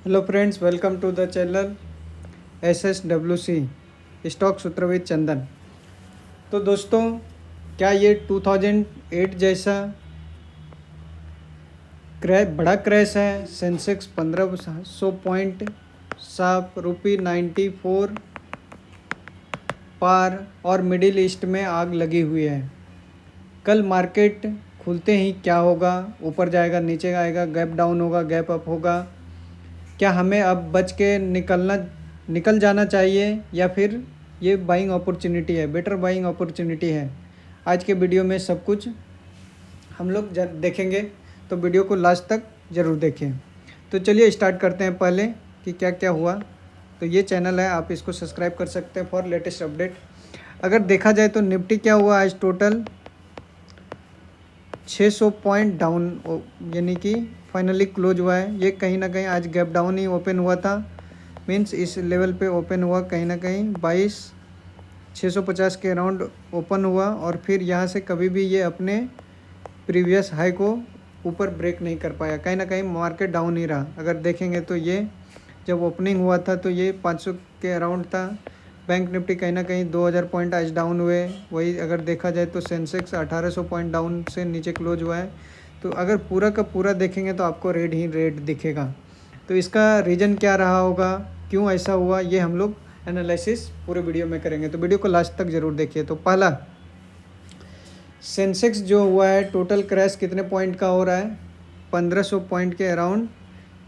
Hello friends, welcome to the channel SSWC stock Sutra with Chandan. तो दोस्तों, क्या ये 2008 जैसा बड़ा क्रैश है? सेंसेक्स 1500 पॉइंट साफ रुपी 94 पार और मिडिल ईस्ट में आग लगी हुई है। कल मार्केट खुलते ही क्या होगा? ऊपर जाएगा, नीचे आएगा, गैप डाउन होगा, गैप अप होगा? क्या हमें अब बच के निकल जाना चाहिए या फिर ये बाइंग अपॉर्चुनिटी है, बेटर बाइंग अपॉर्चुनिटी है? आज के वीडियो में सब कुछ हम लोग देखेंगे, तो वीडियो को लास्ट तक ज़रूर देखें। तो चलिए स्टार्ट करते हैं पहले कि क्या क्या हुआ। तो ये चैनल है, आप इसको सब्सक्राइब कर सकते हैं फॉर लेटेस्ट अपडेट। अगर देखा जाए तो निफ्टी क्या हुआ आज, टोटल 600 पॉइंट डाउन, यानी कि फाइनली क्लोज हुआ है। ये कहीं ना कहीं आज गैप डाउन ही ओपन हुआ था, मींस इस लेवल पे ओपन हुआ, कहीं ना कहीं 22,650 के अराउंड ओपन हुआ। और फिर यहाँ से कभी भी ये अपने प्रीवियस हाई को ऊपर ब्रेक नहीं कर पाया, कहीं ना कहीं मार्केट डाउन ही रहा। अगर देखेंगे तो ये जब ओपनिंग हुआ था तो ये 500 के अराउंड था। बैंक निफ्टी कहीं ना कहीं 2000 पॉइंट आज डाउन हुए। वही अगर देखा जाए तो सेंसेक्स 1800 पॉइंट डाउन से नीचे क्लोज हुआ है। तो अगर पूरा का पूरा देखेंगे तो आपको रेड ही रेड दिखेगा। तो इसका रीज़न क्या रहा होगा, क्यों ऐसा हुआ, ये हम लोग एनालिसिस पूरे वीडियो में करेंगे। तो वीडियो को लास्ट तक ज़रूर देखिए। तो पहला, सेंसेक्स जो हुआ है, टोटल क्रैश कितने पॉइंट का हो रहा है? 1500 पॉइंट के अराउंड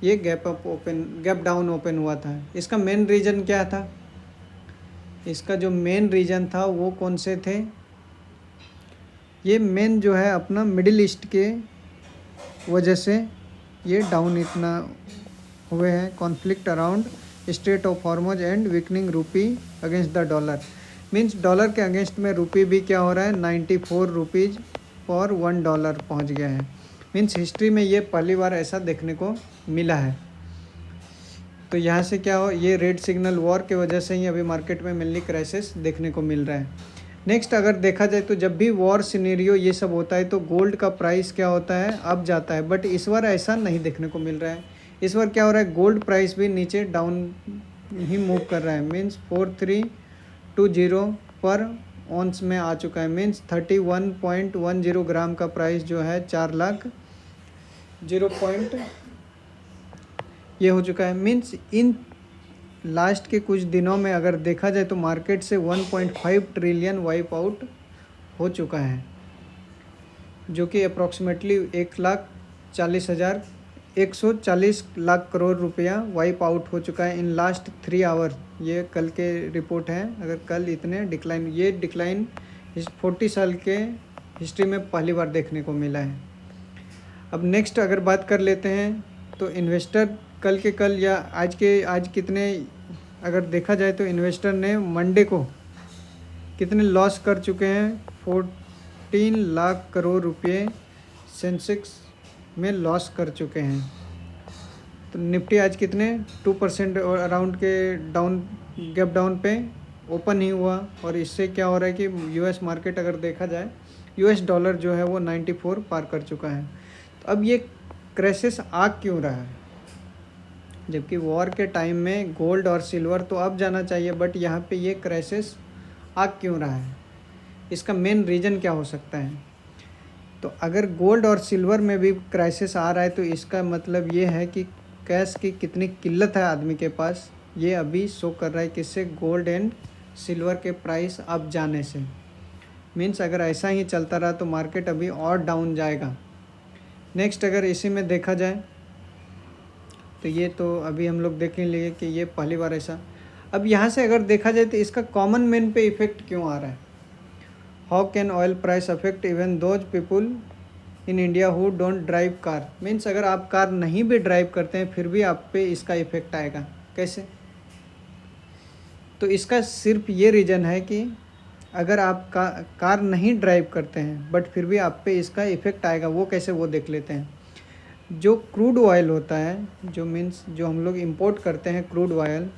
ये गैप डाउन ओपन हुआ था। इसका मेन रीज़न क्या था? इसका जो मेन रीज़न था वो कौन से थे? ये मेन जो है अपना मिडिल ईस्ट के वजह से ये डाउन इतना हुए हैं। Conflict around strait of Hormuz and weakening rupee against the dollar, means dollar के अगेंस्ट में रूपी भी क्या हो रहा है, 94 रुपीज़ फॉर $1 पहुंच गया है। मीन्स हिस्ट्री में ये पहली बार ऐसा देखने को मिला है। तो यहाँ से क्या हो, ये रेड सिग्नल वॉर के वजह से ही अभी मार्केट में मेनली क्राइसिस देखने को मिल रहा है। नेक्स्ट अगर देखा जाए तो जब भी वॉर सिनेरियो ये सब होता है तो गोल्ड का प्राइस क्या होता है, अप जाता है। बट इस बार ऐसा नहीं देखने को मिल रहा है। इस बार क्या हो रहा है, गोल्ड प्राइस भी नीचे डाउन ही मूव कर रहा है। मीन्स 4320 पर ऑन्स में आ चुका है। मीन्स 31.10 ग्राम का प्राइस जो है 4 लाख 0 पॉइंट ये हो चुका है। मीन्स इन लास्ट के कुछ दिनों में अगर देखा जाए तो मार्केट से 1.5 ट्रिलियन वाइप आउट हो चुका है, जो कि अप्रॉक्सीमेटली 140 लाख करोड़ रुपया वाइप आउट हो चुका है इन लास्ट 3 आवर। ये कल के रिपोर्ट है। अगर कल इतने ये डिक्लाइन 40 साल के हिस्ट्री में पहली बार देखने को मिला है। अब नेक्स्ट अगर बात कर लेते हैं तो इन्वेस्टर कल या आज कितने, अगर देखा जाए तो इन्वेस्टर ने मंडे को कितने लॉस कर चुके हैं, 14 लाख करोड़ रुपये सेंसेक्स में लॉस कर चुके हैं। तो निफ्टी आज कितने 2% अराउंड के गैप डाउन पे ओपन ही हुआ। और इससे क्या हो रहा है कि यूएस मार्केट अगर देखा जाए, यूएस डॉलर जो है वो 94 पार कर चुका है। तो अब ये क्राइसिस आ क्यों रहा है, जबकि वॉर के टाइम में गोल्ड और सिल्वर तो अब जाना चाहिए, बट यहाँ पे ये क्राइसिस आ क्यों रहा है? इसका मेन रीज़न क्या हो सकता है? तो अगर गोल्ड और सिल्वर में भी क्राइसिस आ रहा है तो इसका मतलब ये है कि कैश की कितनी किल्लत है आदमी के पास, ये अभी शो कर रहा है। किससे? गोल्ड एंड सिल्वर के प्राइस अप जाने से। मीन्स अगर ऐसा ही चलता रहा तो मार्केट अभी और डाउन जाएगा। नेक्स्ट अगर इसी में देखा जाए तो ये तो अभी हम लोग देख लेंगे कि ये पहली बार ऐसा। अब यहाँ से अगर देखा जाए तो इसका कॉमन मैन पे इफ़ेक्ट क्यों आ रहा है? How can oil price affect even those people in India who don't drive car? Means अगर आप कार नहीं भी ड्राइव करते हैं फिर भी आप पे इसका इफ़ेक्ट आएगा। कैसे? तो इसका सिर्फ ये रीज़न है कि अगर आप कार नहीं ड्राइव करते हैं बट फिर भी आप पे इसका इफ़ेक्ट आएगा। वो कैसे, वो देख लेते हैं। जो क्रूड ऑयल होता है, जो हम लोग इंपोर्ट करते हैं क्रूड ऑयल,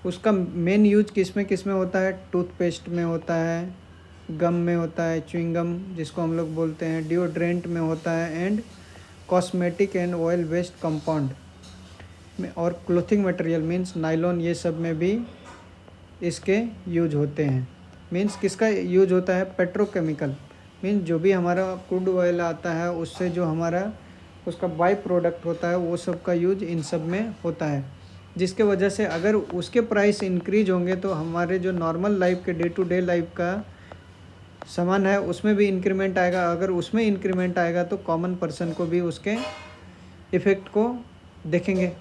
उसका मेन यूज किस में होता है? टूथपेस्ट में होता है, गम में होता है, च्युइंगम जिसको हम लोग बोलते हैं, डिओड्रेंट में होता है, and cosmetic and oil waste compound. और क्लोथिंग मटेरियल मीन्स नायलॉन, ये सब में भी इसके यूज होते हैं। मीन्स किसका यूज होता है? पेट्रोकेमिकल, मीन्स जो भी हमारा क्रूड ऑयल आता है उससे जो हमारा उसका बाई प्रोडक्ट होता है वो सब का यूज इन सब में होता है, जिसके वजह से अगर उसके प्राइस इंक्रीज होंगे तो हमारे जो नॉर्मल लाइफ के डे टू डे लाइफ का सामान है उसमें भी इंक्रीमेंट आएगा। अगर उसमें इंक्रीमेंट आएगा तो कॉमन पर्सन को भी उसके इफ़ेक्ट को देखेंगे।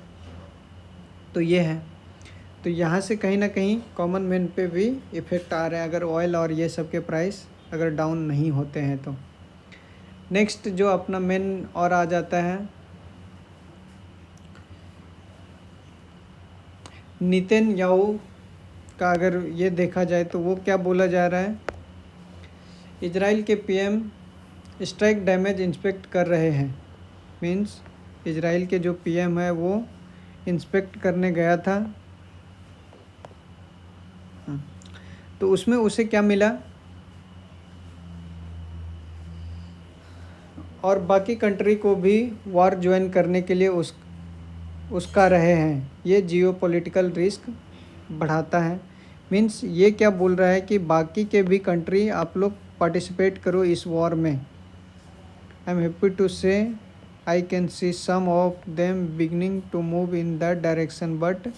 तो ये है, तो यहाँ से कहीं ना कहीं कॉमन मैन पे भी इफ़ेक्ट आ रहा है अगर ऑयल और ये सब के प्राइस अगर डाउन नहीं होते हैं तो। नेक्स्ट जो अपना मेन और आ जाता है नेतन्याहू का, अगर ये देखा जाए तो वो क्या बोला जा रहा है? इजराइल के पीएम स्ट्राइक डैमेज इंस्पेक्ट कर रहे हैं। मीन्स इजराइल के जो पीएम है वो इंस्पेक्ट करने गया था, तो उसमें उसे क्या मिला और बाकी कंट्री को भी वॉर ज्वाइन करने के लिए उसका रहे हैं। ये जियोपॉलिटिकल रिस्क बढ़ाता है। मीन्स ये क्या बोल रहा है कि बाकी के भी कंट्री आप लोग पार्टिसिपेट करो इस वॉर में। I am happy to say I can see some of them beginning to move in that direction but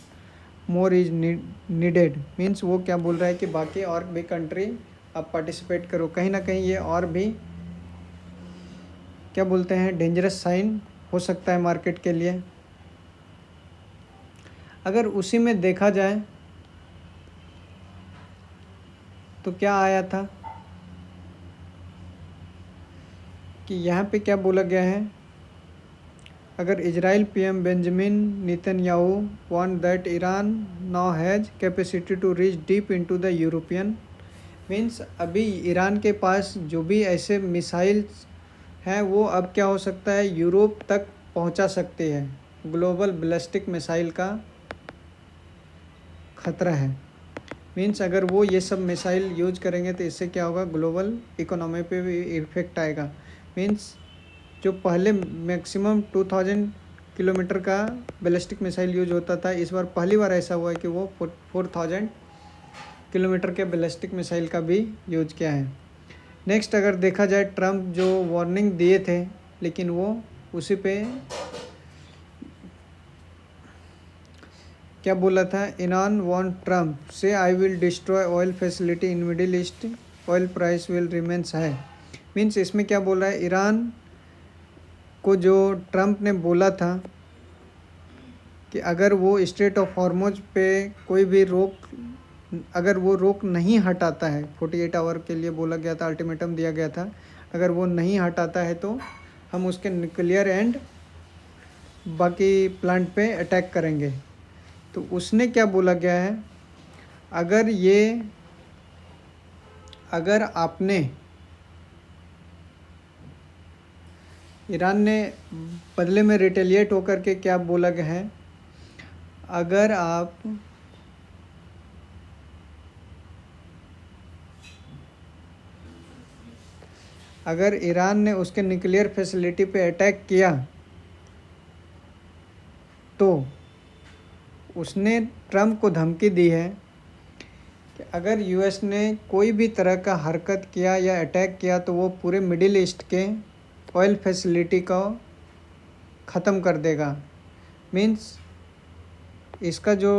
more is needed. Means वो क्या बोल रहा है कि बाकी और भी कंट्री आप पार्टिसिपेट करो। कहीं ना कहीं ये और भी क्या बोलते हैं डेंजरस साइन हो सकता है मार्केट के लिए। अगर उसी में देखा जाए तो क्या आया था कि यहाँ पे क्या बोला गया है? अगर Israel PM Benjamin Netanyahu want that Iran now has capacity to reach deep into the European. Means अभी ईरान के पास जो भी ऐसे मिसाइल्स हैं वो अब क्या हो सकता है यूरोप तक पहुंचा सकते हैं। ग्लोबल बैलिस्टिक मिसाइल का ख़तरा है। मीन्स अगर वो ये सब मिसाइल यूज करेंगे तो इससे क्या होगा, ग्लोबल इकोनॉमी पे भी इफ़ेक्ट आएगा। मीन्स जो पहले मैक्सिमम 2000 किलोमीटर का बैलिस्टिक मिसाइल यूज होता था, इस बार पहली बार ऐसा हुआ है कि वो 4000 किलोमीटर के बैलिस्टिक मिसाइल का भी यूज किया है। नेक्स्ट अगर देखा जाए ट्रम्प जो वार्निंग दिए थे लेकिन वो उसी पे क्या बोला था? ईरान वांट ट्रम्प से I will destroy oil facility in middle east, oil price will remains high. Means इसमें क्या बोल रहा है? ईरान को जो ट्रम्प ने बोला था कि अगर वो स्ट्रेट ऑफ हॉर्मुज पे कोई भी अगर वो रोक नहीं हटाता है, 48 आवर के लिए बोला गया था, अल्टीमेटम दिया गया था, अगर वो नहीं हटाता है तो हम उसके न्यूक्लियर एंड बाकी प्लांट पे अटैक करेंगे। तो उसने क्या बोला गया है? अगर आपने ईरान ने बदले में रिटेलिएट होकर के क्या बोला गया है? अगर ईरान ने उसके न्यूक्लियर फैसिलिटी पे अटैक किया तो उसने ट्रम्प को धमकी दी है कि अगर यूएस ने कोई भी तरह का हरकत किया या अटैक किया तो वो पूरे मिडिल ईस्ट के ऑयल फैसिलिटी को ख़त्म कर देगा। मीन्स इसका जो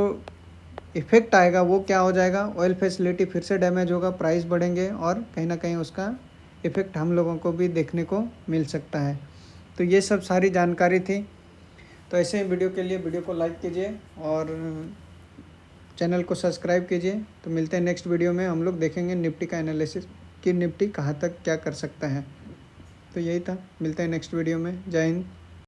इफ़ेक्ट आएगा वो क्या हो जाएगा? ऑयल फैसिलिटी फिर से डैमेज होगा, प्राइस बढ़ेंगे और कहीं ना कहीं उसका इफ़ेक्ट हम लोगों को भी देखने को मिल सकता है। तो ये सब सारी जानकारी थी। तो ऐसे ही वीडियो के लिए वीडियो को लाइक कीजिए और चैनल को सब्सक्राइब कीजिए। तो मिलते हैं नेक्स्ट वीडियो में, हम लोग देखेंगे निफ्टी का एनालिसिस कि निफ्टी कहाँ तक क्या कर सकता है। तो यही था, मिलते हैं नेक्स्ट वीडियो में। जय हिंद।